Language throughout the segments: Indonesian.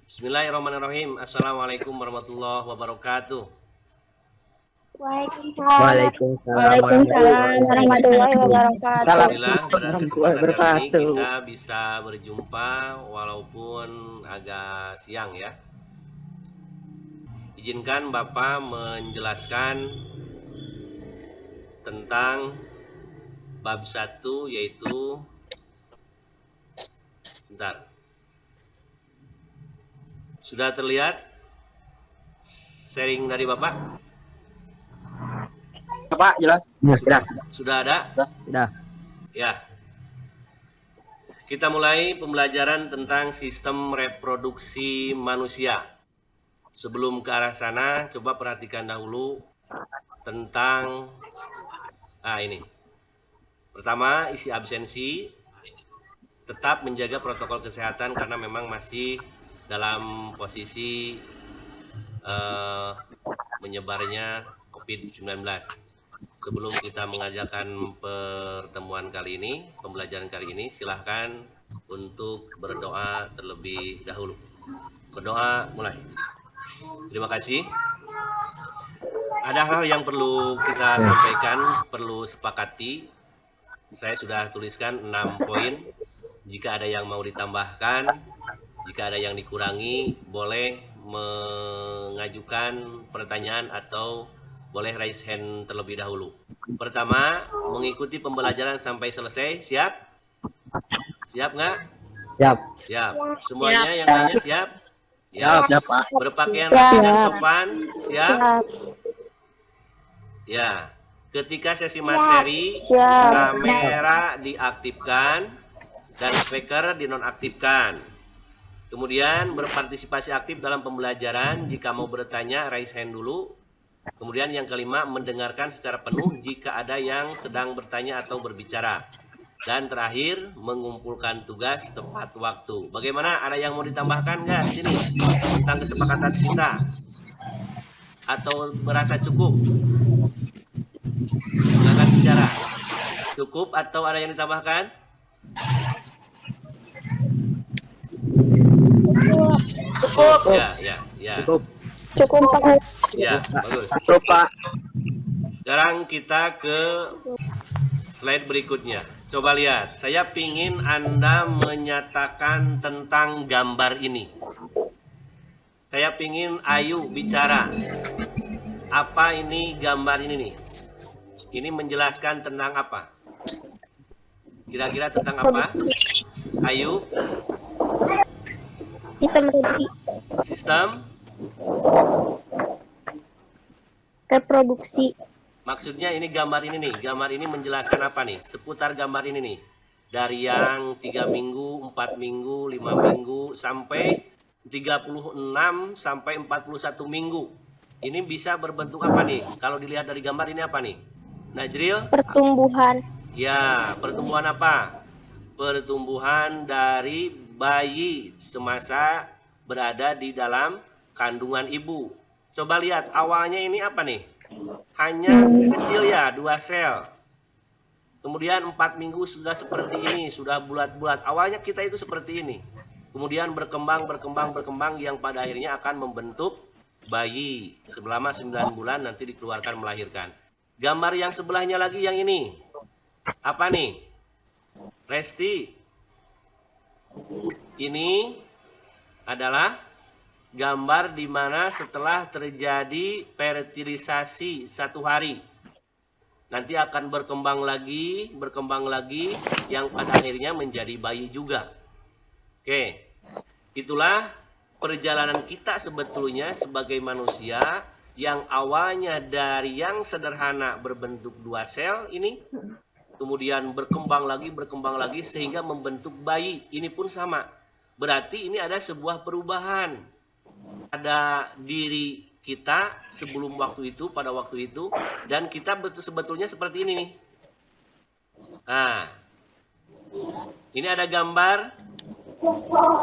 Bismillahirrahmanirrahim. Assalamualaikum warahmatullahi wabarakatuh. Waalaikumsalam Warahmatullahi wabarakatuh. Alhamdulillah pada kesempatan kali ini kita bisa berjumpa walaupun agak siang ya. Izinkan Bapak menjelaskan tentang bab 1 yaitu bentar. Sudah terlihat sharing dari Bapak? Pak, jelas? Sudah ada? Sudah. Ya. Kita mulai pembelajaran tentang sistem reproduksi manusia. Sebelum ke arah sana, coba perhatikan dahulu tentang ini. Pertama, isi absensi. Tetap menjaga protokol kesehatan karena memang masih dalam posisi menyebarnya COVID-19. Sebelum kita mengajarkan pertemuan kali ini, pembelajaran kali ini, silahkan untuk berdoa terlebih dahulu. Berdoa mulai. Terima kasih. Ada hal yang perlu kita sampaikan, perlu sepakati. Saya sudah tuliskan 6 poin. Jika ada yang mau ditambahkan, jika ada yang dikurangi, boleh mengajukan pertanyaan atau boleh raise hand terlebih dahulu. Pertama, mengikuti pembelajaran sampai selesai. Siap? Siap nggak? Siap. Siap. Semuanya yang lainnya siap? Siap, Pak. Berpakaian rapi dan sopan. Siap? Ya. Ketika sesi materi, kamera diaktifkan dan speaker dinonaktifkan. Kemudian berpartisipasi aktif dalam pembelajaran. Jika mau bertanya, raise hand dulu. Kemudian yang kelima, mendengarkan secara penuh jika ada yang sedang bertanya atau berbicara. Dan terakhir, mengumpulkan tugas tepat waktu. Bagaimana? Ada yang mau ditambahkan nggak di sini tentang kesepakatan kita? Atau merasa cukup? Silakan bicara. Cukup atau ada yang ditambahkan? Cukup. Ya. Cukup, Pak. Ya, bagus. Cukup, Pak. Sekarang kita ke slide berikutnya. Coba lihat, saya pingin Anda menyatakan tentang gambar ini. Saya pingin Ayu bicara. Apa ini gambar ini nih? Ini menjelaskan tentang apa? Kira-kira tentang apa? Ayu? Sistem reproduksi. Sistem? Reproduksi. Maksudnya ini gambar ini nih. Gambar ini menjelaskan apa nih? Seputar gambar ini nih. Dari yang 3 minggu, 4 minggu, 5 minggu, sampai 36 sampai 41 minggu. Ini bisa berbentuk apa nih? Kalau dilihat dari gambar ini apa nih? Najril? Pertumbuhan. Ya, pertumbuhan apa? Pertumbuhan dari bayi semasa berada di dalam kandungan ibu. Coba lihat, awalnya ini apa nih? Hanya kecil ya, 2 sel. Kemudian 4 minggu sudah seperti ini, sudah bulat-bulat. Awalnya kita itu seperti ini. Kemudian berkembang yang pada akhirnya akan membentuk bayi. Selama 9 bulan nanti dikeluarkan melahirkan. Gambar yang sebelahnya lagi yang ini. Apa nih? Resti. Ini adalah gambar di mana setelah terjadi fertilisasi 1 hari. Nanti akan berkembang lagi yang pada akhirnya menjadi bayi juga. Oke. Itulah perjalanan kita sebetulnya sebagai manusia yang awalnya dari yang sederhana berbentuk 2 sel ini, kemudian berkembang lagi sehingga membentuk bayi. Ini pun sama. Berarti ini ada sebuah perubahan. Ada diri kita sebelum waktu itu, pada waktu itu, dan kita sebetulnya seperti ini nih. Nah, ini ada gambar.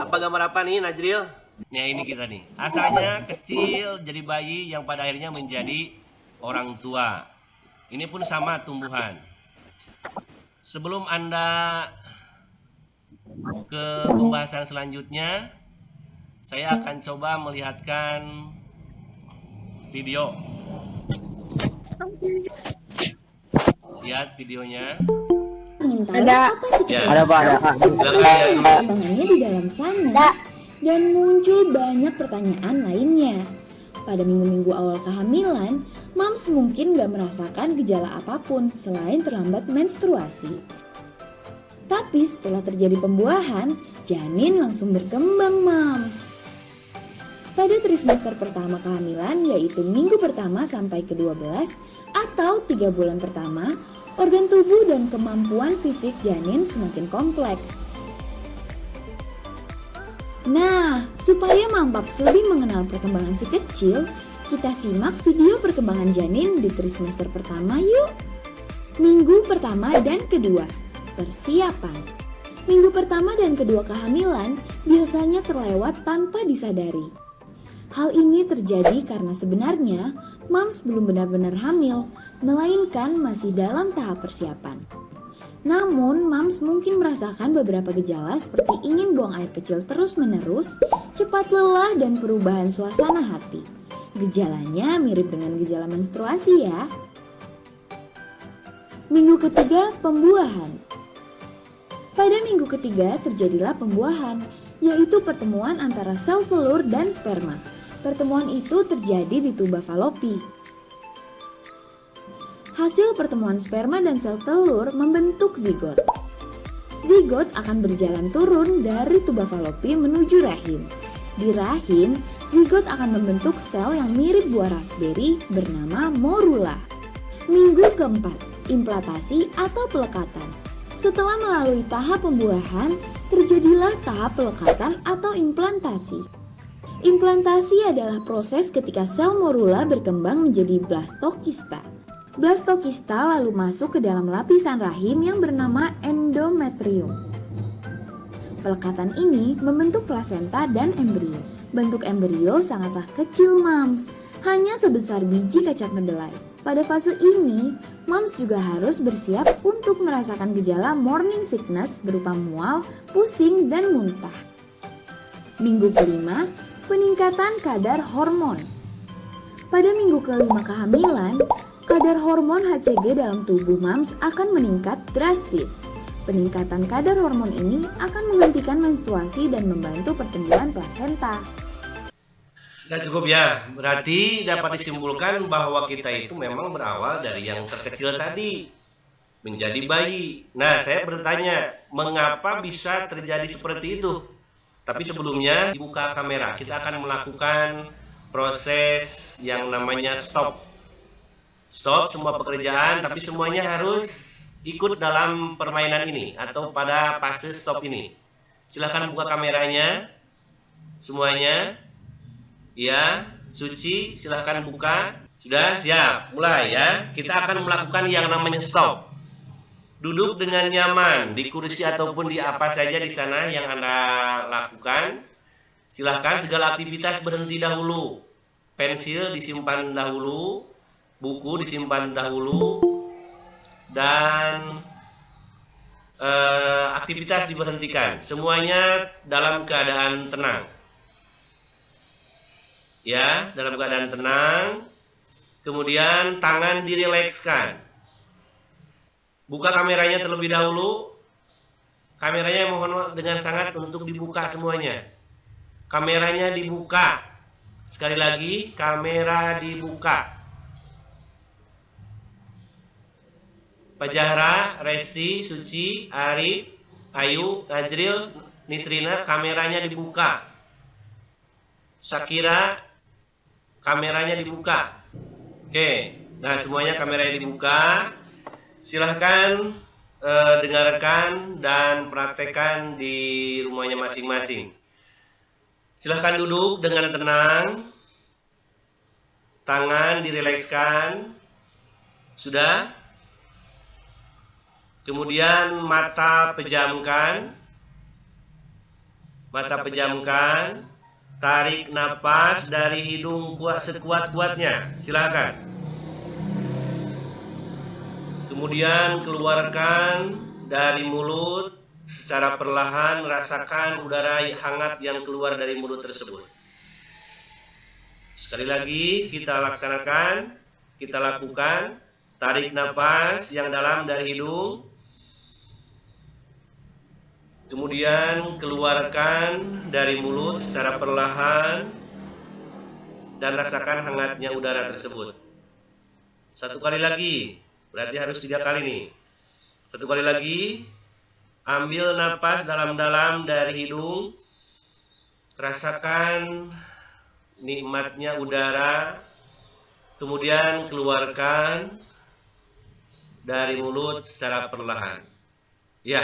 Apa gambar apa nih, Najril? Nah, ini kita nih. Asalnya kecil jadi bayi yang pada akhirnya menjadi orang tua. Ini pun sama tumbuhan. Sebelum Anda ke pembahasan selanjutnya, Saya akan coba melihatkan video. Lihat videonya. Ingin tahu Ada. apa sih Ya. Ada Pak, ada. perkembangannya di dalam sana? Dan muncul banyak pertanyaan lainnya. Pada minggu-minggu awal kehamilan, Mams mungkin gak merasakan gejala apapun selain terlambat menstruasi. Tapi setelah terjadi pembuahan, janin langsung berkembang, Mams. Pada trimester pertama kehamilan, yaitu minggu pertama sampai ke-12 atau 3 bulan pertama, organ tubuh dan kemampuan fisik janin semakin kompleks. Nah, supaya Mampaps lebih mengenal perkembangan si kecil, kita simak video perkembangan janin di trimester pertama yuk. Minggu pertama dan kedua, persiapan. Minggu pertama dan kedua kehamilan biasanya terlewat tanpa disadari. Hal ini terjadi karena sebenarnya Mams belum benar-benar hamil, melainkan masih dalam tahap persiapan. Namun, Mams mungkin merasakan beberapa gejala seperti ingin buang air kecil terus-menerus, cepat lelah, dan perubahan suasana hati. Gejalanya mirip dengan gejala menstruasi ya. Minggu ketiga, pembuahan. Pada minggu ketiga terjadilah pembuahan, yaitu pertemuan antara sel telur dan sperma. Pertemuan itu terjadi di tuba falopi. Hasil pertemuan sperma dan sel telur membentuk zigot. Zigot akan berjalan turun dari tuba falopi menuju rahim. Di rahim, zigot akan membentuk sel yang mirip buah raspberry bernama morula. Minggu keempat, implantasi atau pelekatan. Setelah melalui tahap pembuahan, terjadilah tahap pelekatan atau implantasi. Implantasi adalah proses ketika sel morula berkembang menjadi blastokista. Blastokista lalu masuk ke dalam lapisan rahim yang bernama endometrium. Pelekatan ini membentuk plasenta dan embrio. Bentuk embrio sangatlah kecil, Mams, hanya sebesar biji kacang kedelai. Pada fase ini, Mams juga harus bersiap untuk merasakan gejala morning sickness berupa mual, pusing, dan muntah. Minggu kelima, peningkatan kadar hormon. Pada minggu kelima kehamilan, kadar hormon HCG dalam tubuh Mams akan meningkat drastis. Peningkatan kadar hormon ini akan menghentikan menstruasi dan membantu pertumbuhan plasenta. Nah cukup ya, berarti dapat disimpulkan bahwa kita itu memang berawal dari yang terkecil tadi, menjadi bayi. Nah saya bertanya, mengapa bisa terjadi seperti itu? Tapi sebelumnya dibuka kamera, kita akan melakukan proses yang namanya stop. Stop semua pekerjaan, tapi semuanya harus ikut dalam permainan ini atau pada fase stop ini. Silahkan buka kameranya, semuanya. Ya, Suci, silahkan buka. Sudah siap, mulai ya. Kita akan melakukan yang namanya stop. Duduk dengan nyaman di kursi ataupun di apa saja di sana yang Anda lakukan. Silahkan segala aktivitas berhenti dahulu. Pensil disimpan dahulu, buku disimpan dahulu, dan aktivitas diberhentikan. Semuanya dalam keadaan tenang. Ya, dalam keadaan tenang. Kemudian tangan dirilekskan. Buka kameranya terlebih dahulu. Kameranya mohon dengan sangat untuk dibuka semuanya. Kameranya dibuka. Sekali lagi, kamera dibuka. Pak Jahra, Resti, Suci, Arif, Ayu, Najril, Nisrina, kameranya dibuka. Syakira, kameranya dibuka. Oke, nah semuanya kameranya dibuka. Silahkan dengarkan dan praktekkan di rumahnya masing-masing. Silahkan duduk dengan tenang. Tangan dirilekskan. Sudah? Kemudian mata pejamkan. Mata pejamkan. Tarik napas dari hidung sekuat-kuatnya. Silakan. Kemudian keluarkan dari mulut secara perlahan rasakan udara hangat yang keluar dari mulut tersebut. Sekali lagi kita laksanakan, kita lakukan. Tarik nafas yang dalam dari hidung. Kemudian keluarkan dari mulut secara perlahan dan rasakan hangatnya udara tersebut. Satu kali lagi, berarti harus 3 kali nih. Satu kali lagi, ambil napas dalam-dalam dari hidung. Rasakan nikmatnya udara. Kemudian keluarkan dari mulut secara perlahan. Ya,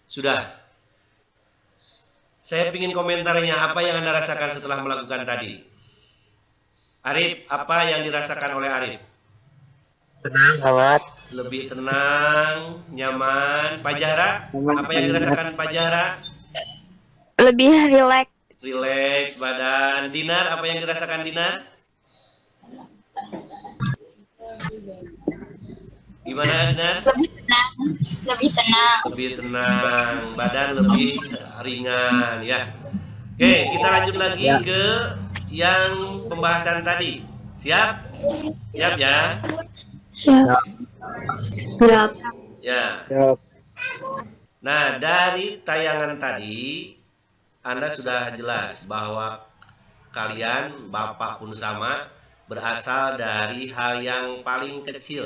sudah. Saya ingin komentarnya, apa yang Anda rasakan setelah melakukan tadi? Arif, apa yang dirasakan oleh Arif? Tenang banget. Lebih tenang, nyaman. Pak Jahra, apa yang dirasakan Pak Jahra? Lebih rileks. Rileks badan. Dinar, apa yang dirasakan Dinar? Gimana Dinar? Lebih tenang, badan lebih ringan ya. Oke, kita lanjut lagi ke yang pembahasan tadi. Siap? Siap ya? Siap. Ya. Siap. Nah, dari tayangan tadi Anda sudah jelas bahwa kalian, Bapak pun sama, berasal dari hal yang paling kecil.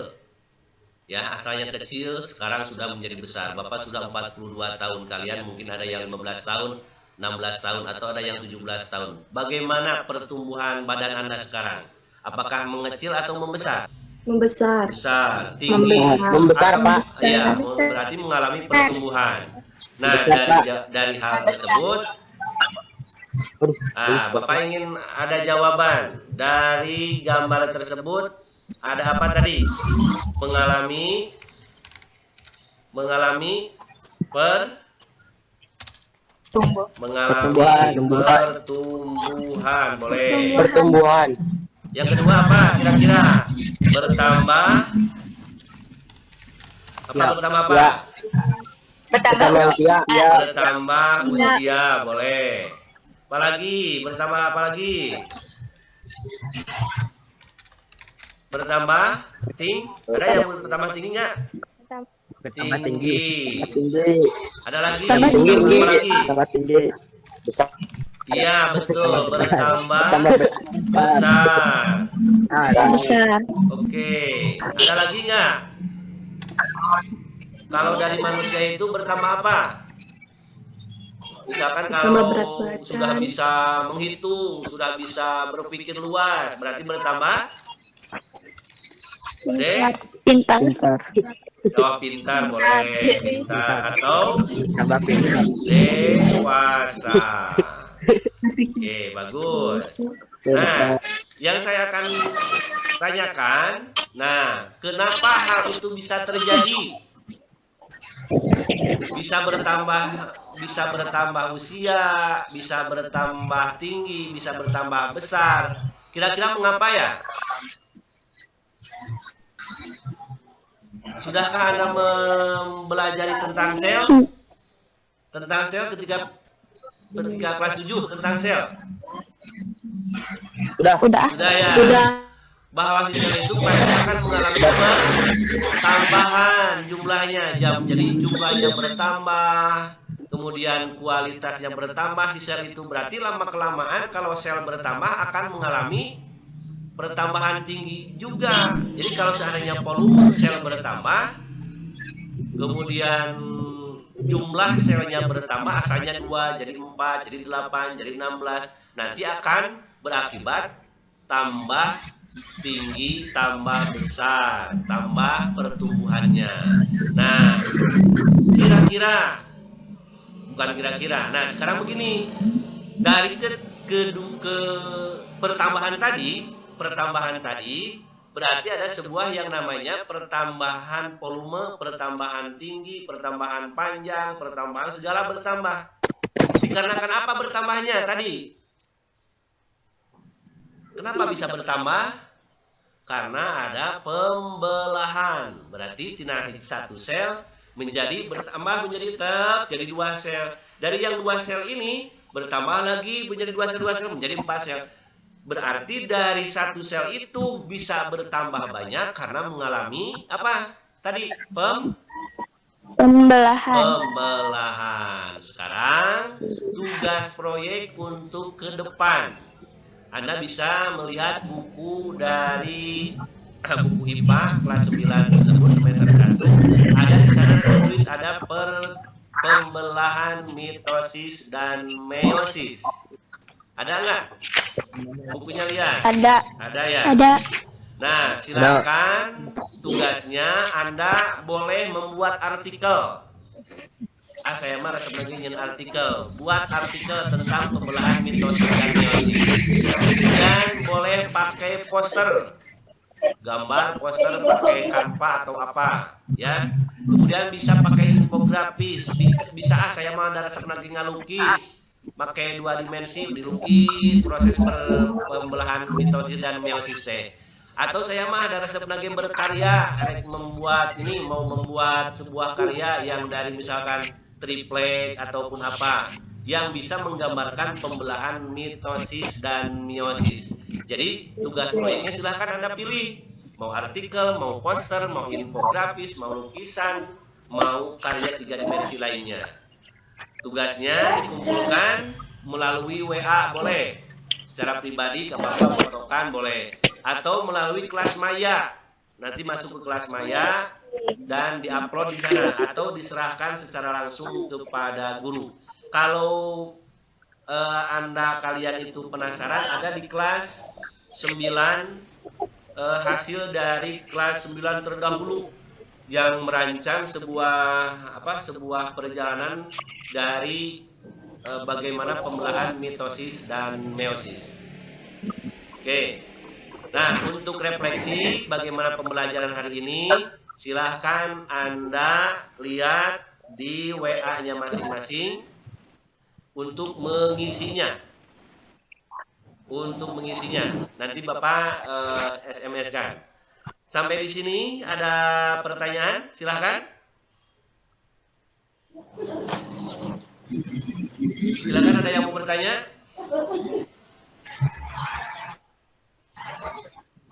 Ya, asalnya kecil, sekarang sudah menjadi besar. Bapak sudah 42 tahun, kalian mungkin ada yang 15 tahun, 16 tahun, atau ada yang 17 tahun. Bagaimana pertumbuhan badan Anda sekarang? Apakah mengecil atau membesar? Membesar. Besar, tinggi. Membesar, Pak. Iya, berarti mengalami pertumbuhan. Nah, dari hal tersebut, Bapak ingin ada jawaban dari gambar tersebut. Ada apa tadi? Mengalami pertumbuhan. Boleh. Pertumbuhan. Yang kedua apa? Kira-kira bertambah. Bertambah apa? Ya. Bertambah usia. Ya. Bertambah usia, boleh. Apalagi? Bertambah apa lagi? Bertambah tinggi. Ada yang bertambah tinggi nggak? Bertambah tinggi. Ada lagi? Tinggi. Apa lagi? Bertambah tinggi. Besar. Iya betul, bertambah besar. Besar. Oke, ada lagi nggak? Kalau dari manusia itu bertambah apa? Misalkan kalau sudah bisa menghitung, sudah bisa berpikir luas, berarti bertambah Pintar. Oh, pintar boleh, pintar atau Tambah pintar. dewasa. Oke, bagus. Nah, yang saya akan tanyakan, nah, kenapa hal itu bisa terjadi? Bisa bertambah usia, bisa bertambah tinggi, bisa bertambah besar. Kira-kira mengapa ya? Sudahkah Anda mempelajari tentang sel? Tentang sel ketika kelas 7 tentang sel? Sudah. Sudah ya? Bahwa si sel itu pasti akan mengalami tambahan jumlahnya. Jadi jumlahnya bertambah, kemudian kualitasnya bertambah si sel itu. Berarti lama-kelamaan kalau sel bertambah akan mengalami pertambahan tinggi juga. Jadi kalau seandainya volume sel bertambah, kemudian jumlah selnya bertambah, asalnya 2 jadi 4, jadi 8, jadi 16, nanti akan berakibat tambah tinggi, tambah besar, tambah pertumbuhannya. Nah, nah sekarang begini, dari ke pertambahan tadi berarti ada sebuah yang namanya pertambahan volume, pertambahan tinggi, pertambahan panjang, pertambahan segala bertambah. Dikarenakan apa bertambahnya tadi? Kenapa bisa bertambah? Karena ada pembelahan. Berarti tina satu sel menjadi bertambah menjadi jadi 2 sel. Dari yang 2 sel ini bertambah lagi menjadi 2 sel menjadi 4 sel. Berarti dari 1 sel itu bisa bertambah banyak karena mengalami apa? Tadi Pembelahan. Sekarang tugas proyek untuk ke depan. Anda bisa melihat buku dari buku IPA kelas 9 tersebut semester 1. Ada di sana tertulis ada pembelahan mitosis dan meiosis. Ada nggak? Bukunya lihat. Ada ya? Ada. Nah, silakan tugasnya Anda boleh membuat artikel. Saya mah resep lagi nyen artikel. Buat artikel tentang pembelahan mitosis dan meiosis. Dan boleh pakai poster. Gambar poster pakai Canva atau apa, ya. Kemudian bisa pakai infografis. Bisa saya mah ada resep lagi ngalukis. Pakai 2 dimensi dilukis proses pembelahan mitosis dan meiosis. Atau saya mah ada resep lagi berkarya, mau membuat sebuah karya yang dari misalkan triplek ataupun apa yang bisa menggambarkan pembelahan mitosis dan meiosis. Jadi tugas proyeknya silahkan Anda pilih, mau artikel, mau poster, mau infografis, mau lukisan, mau karya 3 dimensi lainnya. Tugasnya dikumpulkan melalui WA boleh, secara pribadi ke Bapak fotokan boleh, atau melalui kelas maya. Nanti masuk ke kelas maya dan diupload di sana atau diserahkan secara langsung kepada guru. Kalau kalian itu penasaran, ada di kelas 9 hasil dari kelas 9 terdahulu yang merancang sebuah perjalanan dari bagaimana pembelahan mitosis dan meiosis. Oke. Nah, untuk refleksi bagaimana pembelajaran hari ini, silahkan Anda lihat di WA-nya masing-masing untuk mengisinya. Nanti Bapak SMS-kan. Sampai di sini ada pertanyaan? Silahkan. Silakan, ada yang mau bertanya?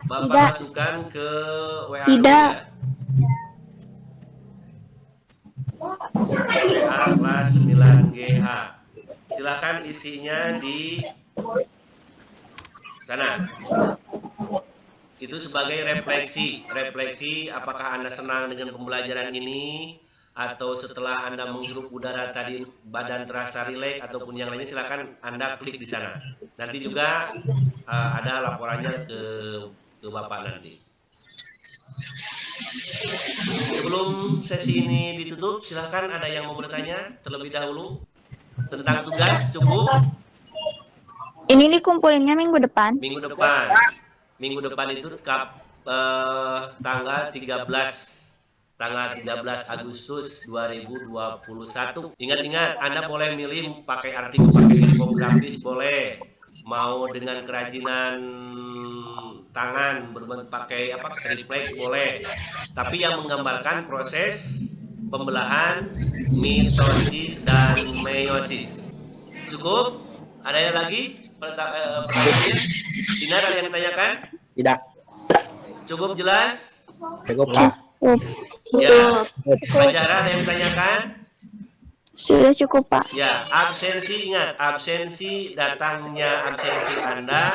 Bapak masukkan ke WA dulu ya. WA kelas 9GH. Silakan isinya di sana. Itu sebagai refleksi apakah Anda senang dengan pembelajaran ini, atau setelah Anda menghirup udara tadi badan terasa rileks ataupun yang lainnya, silakan Anda klik di sana. Nanti juga ada laporannya ke Bapak nanti. Sebelum sesi ini ditutup, silakan ada yang mau bertanya terlebih dahulu tentang tugas. Cukup? Ini dikumpulinnya minggu depan. Minggu depan itu tanggal 13 Agustus 2021. Ingat-ingat, Anda boleh milih pakai artikel, pakai infografis boleh, mau dengan kerajinan tangan berbentuk pakai triplek boleh, tapi yang menggambarkan proses pembelahan mitosis dan meiosis. Cukup? Ada yang lagi pertanyaannya? Dinar, ada yang ditanyakan? Tidak. Cukup jelas? Cukup, Pak. Ya. Pelajaran ada yang ditanyakan? Sudah cukup, Pak. Ya, absensi, ingat, datangnya absensi Anda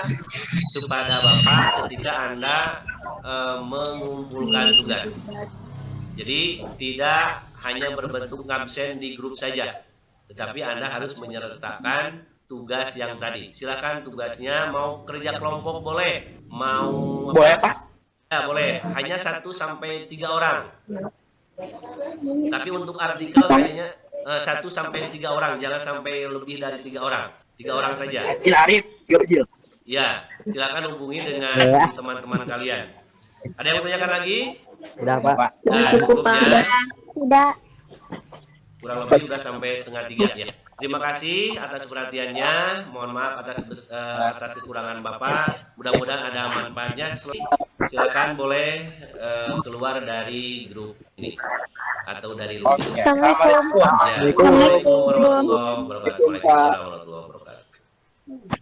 kepada Bapak ketika Anda mengumpulkan tugas. Jadi tidak hanya berbentuk absen di grup saja, tetapi Anda harus menyertakan tugas yang tadi. Silakan tugasnya mau kerja kelompok boleh, mau Boleh, Pak? Ya, boleh. Hanya 1 sampai 3 orang. Tapi untuk artikel kayaknya 1 sampai 3 orang, jangan sampai lebih dari 3 orang. 3 orang saja. Arif, Ya, silakan hubungi dengan teman-teman kalian. Ada yang bertanyakan lagi? Sudah, Pak. Nah, cukupnya. Tidak. Kurang lebih sudah sampai 2:30 ya. Terima kasih atas perhatiannya. Mohon maaf atas kekurangan Bapak. Mudah-mudahan ada manfaatnya. Silakan boleh keluar dari grup ini. atau dari Lucy? Oke. Assalamualaikum. Ya, Assalamualaikum warahmatullahi wabarakatuh. Waalaikumsalam warahmatullahi wabarakatuh.